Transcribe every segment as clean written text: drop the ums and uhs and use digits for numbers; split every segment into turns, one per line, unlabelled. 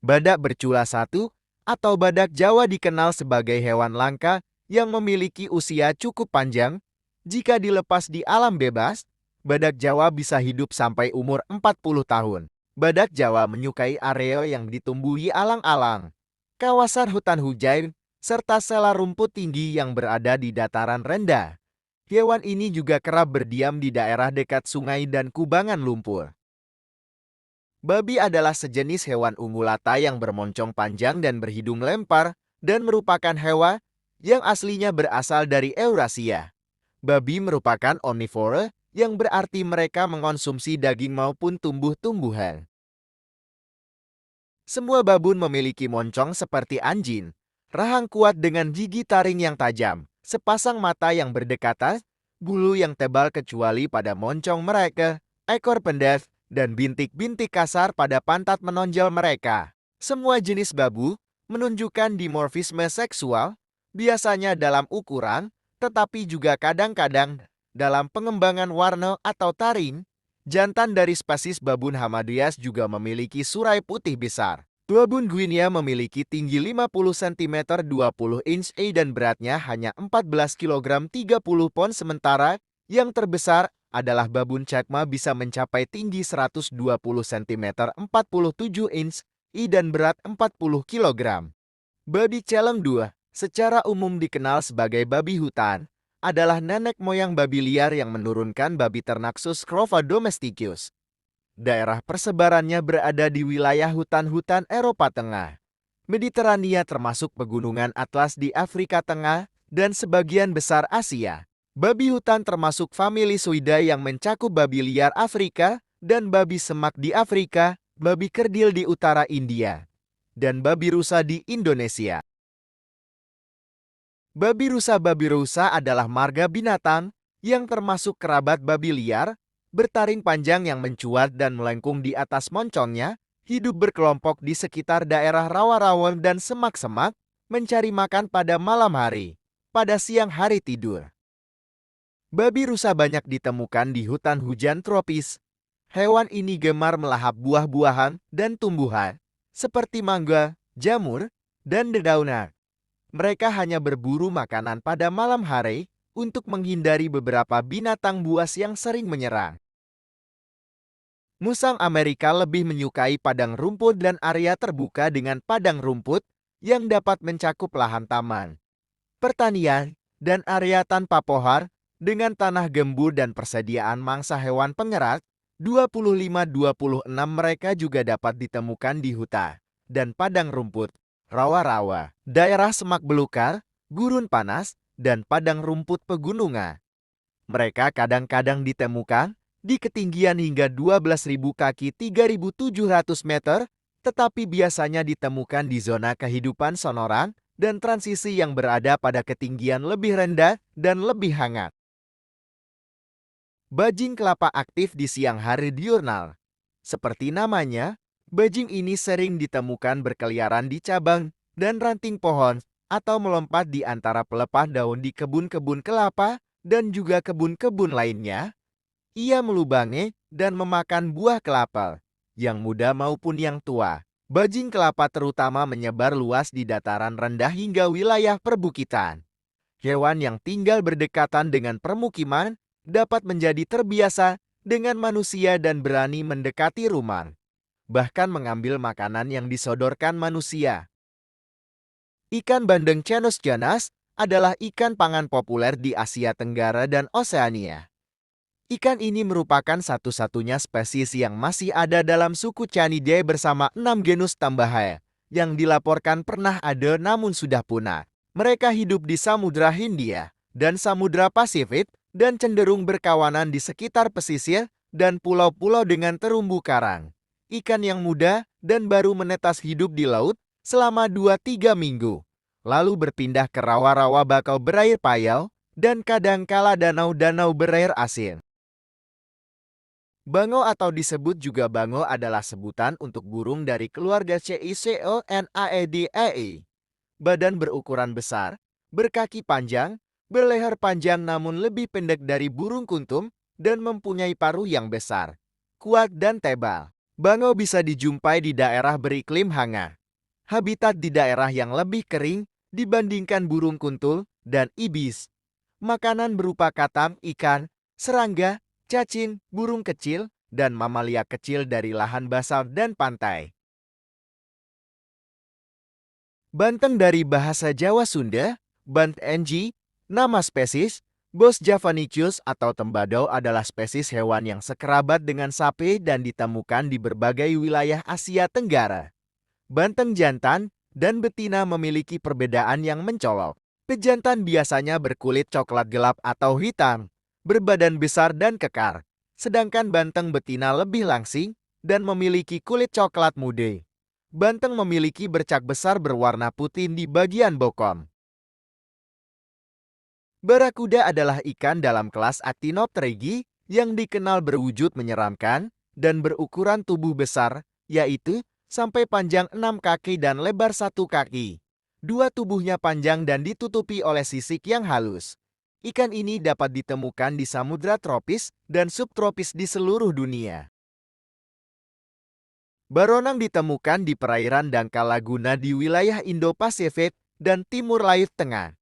Badak bercula satu atau badak Jawa dikenal sebagai hewan langka yang memiliki usia cukup panjang. Jika dilepas di alam bebas, badak Jawa bisa hidup sampai umur 40 tahun. Badak Jawa menyukai area yang ditumbuhi alang-alang, kawasan hutan hujan, serta sela rumput tinggi yang berada di dataran rendah. Hewan ini juga kerap berdiam di daerah dekat sungai dan kubangan lumpur. Babi adalah sejenis hewan ungulata yang bermoncong panjang dan berhidung lempar dan merupakan hewan yang aslinya berasal dari Eurasia. Babi merupakan omnivore yang berarti mereka mengonsumsi daging maupun tumbuh-tumbuhan. Semua babun memiliki moncong seperti anjing, rahang kuat dengan gigi taring yang tajam, sepasang mata yang berdekatan, bulu yang tebal kecuali pada moncong mereka, ekor pendek, dan bintik-bintik kasar pada pantat menonjol mereka. Semua jenis babu menunjukkan dimorfisme seksual, biasanya dalam ukuran, tetapi juga kadang-kadang dalam pengembangan warna atau taring. Jantan dari spesies babun Hamadryas juga memiliki surai putih besar. Babun Guinea memiliki tinggi 50 cm 20 inch dan beratnya hanya 14 kg 30 pon, sementara yang terbesar adalah babun Chakma bisa mencapai tinggi 120 cm 47 inch dan berat 40 kg. Babi Celeng 2, secara umum dikenal sebagai babi hutan, adalah nenek moyang babi liar yang menurunkan babi ternak Sus scrova domesticus. Daerah persebarannya berada di wilayah hutan-hutan Eropa Tengah, Mediterania termasuk pegunungan Atlas di Afrika Tengah, dan sebagian besar Asia. Babi hutan termasuk famili Suidae yang mencakup babi liar Afrika dan babi semak di Afrika, babi kerdil di utara India, dan babi rusa di Indonesia. Babi rusa adalah marga binatang yang termasuk kerabat babi liar, bertaring panjang yang mencuat dan melengkung di atas moncongnya, hidup berkelompok di sekitar daerah rawa-rawa dan semak-semak, mencari makan pada malam hari, pada siang hari tidur. Babi rusa banyak ditemukan di hutan hujan tropis. Hewan ini gemar melahap buah-buahan dan tumbuhan, seperti mangga, jamur, dan dedaunan. Mereka hanya berburu makanan pada malam hari untuk menghindari beberapa binatang buas yang sering menyerang. Musang Amerika lebih menyukai padang rumput dan area terbuka dengan padang rumput yang dapat mencakup lahan taman, pertanian, dan area tanpa pohon dengan tanah gembur dan persediaan mangsa hewan pengerat. 25-26 mereka juga dapat ditemukan di hutan dan padang rumput, rawa-rawa, daerah semak belukar, gurun panas, dan padang rumput pegunungan. Mereka kadang-kadang ditemukan di ketinggian hingga 12.000 kaki 3.700 meter, tetapi biasanya ditemukan di zona kehidupan sonoran dan transisi yang berada pada ketinggian lebih rendah dan lebih hangat. Bajing kelapa aktif di siang hari diurnal. Seperti namanya, bajing ini sering ditemukan berkeliaran di cabang dan ranting pohon atau melompat di antara pelepah daun di kebun-kebun kelapa dan juga kebun-kebun lainnya. Ia melubangi dan memakan buah kelapa, yang muda maupun yang tua. Bajing kelapa terutama menyebar luas di dataran rendah hingga wilayah perbukitan. Hewan yang tinggal berdekatan dengan permukiman dapat menjadi terbiasa dengan manusia dan berani mendekati rumah, bahkan mengambil makanan yang disodorkan manusia. Ikan bandeng Chanus janus adalah ikan pangan populer di Asia Tenggara dan Oseania. Ikan ini merupakan satu-satunya spesies yang masih ada dalam suku Canidae bersama 6 genus tambahan yang dilaporkan pernah ada namun sudah punah. Mereka hidup di Samudra Hindia dan Samudra Pasifik dan cenderung berkawanan di sekitar pesisir dan pulau-pulau dengan terumbu karang. Ikan yang muda dan baru menetas hidup di laut selama 2-3 minggu, lalu berpindah ke rawa-rawa bakau berair payau dan kadangkala danau-danau berair asin. Bango atau disebut juga bango adalah sebutan untuk burung dari keluarga Ciconaedae. Badan berukuran besar, berkaki panjang, berleher panjang namun lebih pendek dari burung kuntum, dan mempunyai paruh yang besar, kuat dan tebal. Bango bisa dijumpai di daerah beriklim hangat. Habitat di daerah yang lebih kering dibandingkan burung kuntul dan ibis. Makanan berupa katam, ikan, serangga, cacing, burung kecil, dan mamalia kecil dari lahan basal dan pantai. Banteng dari bahasa Jawa Sunda, Bant NG, nama spesies, Bos javanicus atau tembadau adalah spesies hewan yang sekerabat dengan sapi dan ditemukan di berbagai wilayah Asia Tenggara. Banteng jantan dan betina memiliki perbedaan yang mencolok. Pejantan biasanya berkulit coklat gelap atau hitam, berbadan besar dan kekar, sedangkan banteng betina lebih langsing dan memiliki kulit coklat muda. Banteng memiliki bercak besar berwarna putih di bagian bokong. Barakuda adalah ikan dalam kelas Actinopterygii yang dikenal berwujud menyeramkan dan berukuran tubuh besar, yaitu sampai panjang 6 kaki dan lebar 1 kaki. Dua tubuhnya panjang dan ditutupi oleh sisik yang halus. Ikan ini dapat ditemukan di samudra tropis dan subtropis di seluruh dunia. Baronang ditemukan di perairan dangkal Laguna di wilayah Indo-Pasifik dan Timur Laut Tengah.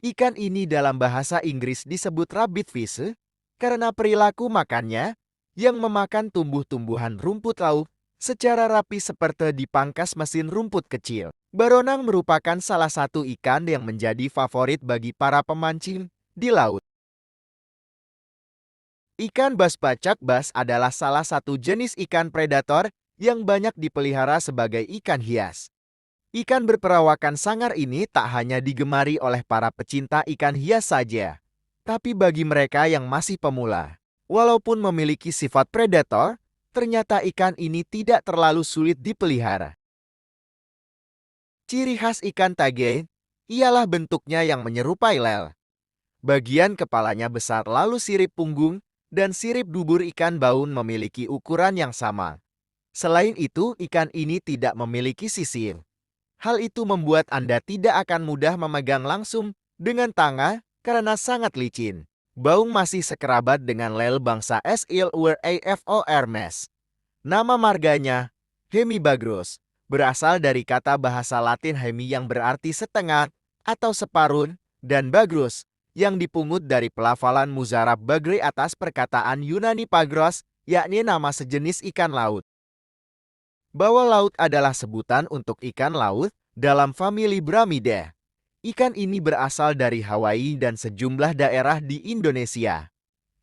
Ikan ini dalam bahasa Inggris disebut rabbit fish karena perilaku makannya yang memakan tumbuh-tumbuhan rumput laut secara rapi seperti dipangkas mesin rumput kecil. Baronang merupakan salah satu ikan yang menjadi favorit bagi para pemancing di laut. Ikan bas bacak bas adalah salah satu jenis ikan predator yang banyak dipelihara sebagai ikan hias. Ikan berperawakan sangar ini tak hanya digemari oleh para pecinta ikan hias saja, tapi bagi mereka yang masih pemula. Walaupun memiliki sifat predator, ternyata ikan ini tidak terlalu sulit dipelihara. Ciri khas ikan tage ialah bentuknya yang menyerupai lel. Bagian kepalanya besar lalu sirip punggung dan sirip dubur ikan baun memiliki ukuran yang sama. Selain itu, ikan ini tidak memiliki sisir. Hal itu membuat Anda tidak akan mudah memegang langsung dengan tangan karena sangat licin. Baung masih sekerabat dengan lel bangsa Silurafo Hermes. Nama marganya, Hemibagros, berasal dari kata bahasa Latin hemi yang berarti setengah atau separuh, dan bagros, yang dipungut dari pelafalan muzarab bagri atas perkataan Yunani pagros, yakni nama sejenis ikan laut. Bawal laut adalah sebutan untuk ikan laut dalam famili Bramidae. Ikan ini berasal dari Hawaii dan sejumlah daerah di Indonesia.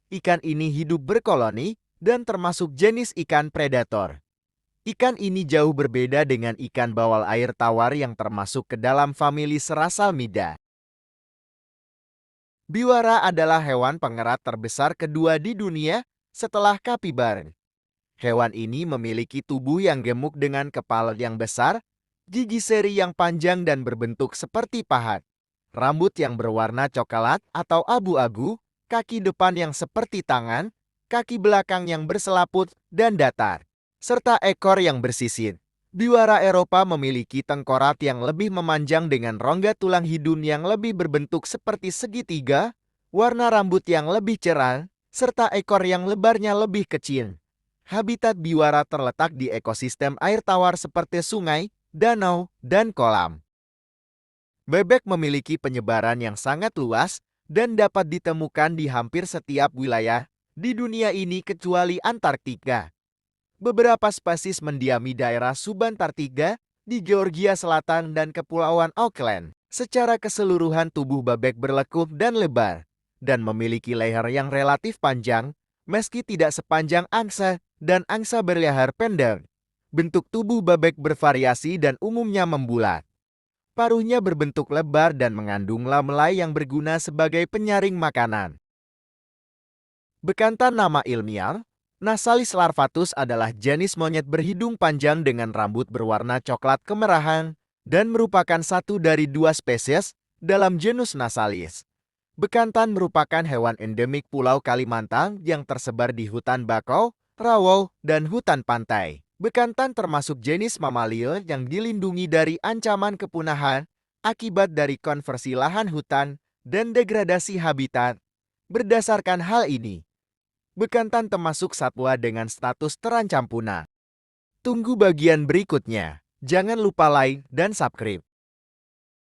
Ikan ini hidup berkoloni dan termasuk jenis ikan predator. Ikan ini jauh berbeda dengan ikan bawal air tawar yang termasuk ke dalam famili Serasalmida. Biwara adalah hewan pengerat terbesar kedua di dunia setelah kapibara. Hewan ini memiliki tubuh yang gemuk dengan kepala yang besar, gigi seri yang panjang dan berbentuk seperti pahat, rambut yang berwarna coklat atau abu-abu, kaki depan yang seperti tangan, kaki belakang yang berselaput dan datar, serta ekor yang bersisir. Biwara Eropa memiliki tengkorak yang lebih memanjang dengan rongga tulang hidung yang lebih berbentuk seperti segitiga, warna rambut yang lebih cerah, serta ekor yang lebarnya lebih kecil. Habitat biwara terletak di ekosistem air tawar seperti sungai, danau, dan kolam. Bebek memiliki penyebaran yang sangat luas dan dapat ditemukan di hampir setiap wilayah di dunia ini kecuali Antartika. Beberapa spesies mendiami daerah subantartika di Georgia Selatan dan Kepulauan Auckland. Secara keseluruhan tubuh bebek berlekuk dan lebar dan memiliki leher yang relatif panjang meski tidak sepanjang angsa dan angsa berleher pendek. Bentuk tubuh bebek bervariasi dan umumnya membulat. Paruhnya berbentuk lebar dan mengandung lamelai yang berguna sebagai penyaring makanan. Bekantan nama ilmiah, Nasalis larvatus adalah jenis monyet berhidung panjang dengan rambut berwarna coklat kemerahan dan merupakan satu dari 2 spesies dalam genus Nasalis. Bekantan merupakan hewan endemik Pulau Kalimantan yang tersebar di hutan bakau, rawa, dan hutan pantai. Bekantan termasuk jenis mamalia yang dilindungi dari ancaman kepunahan akibat dari konversi lahan hutan dan degradasi habitat. Berdasarkan hal ini, bekantan termasuk satwa dengan status terancam punah. Tunggu bagian berikutnya. Jangan lupa like dan subscribe.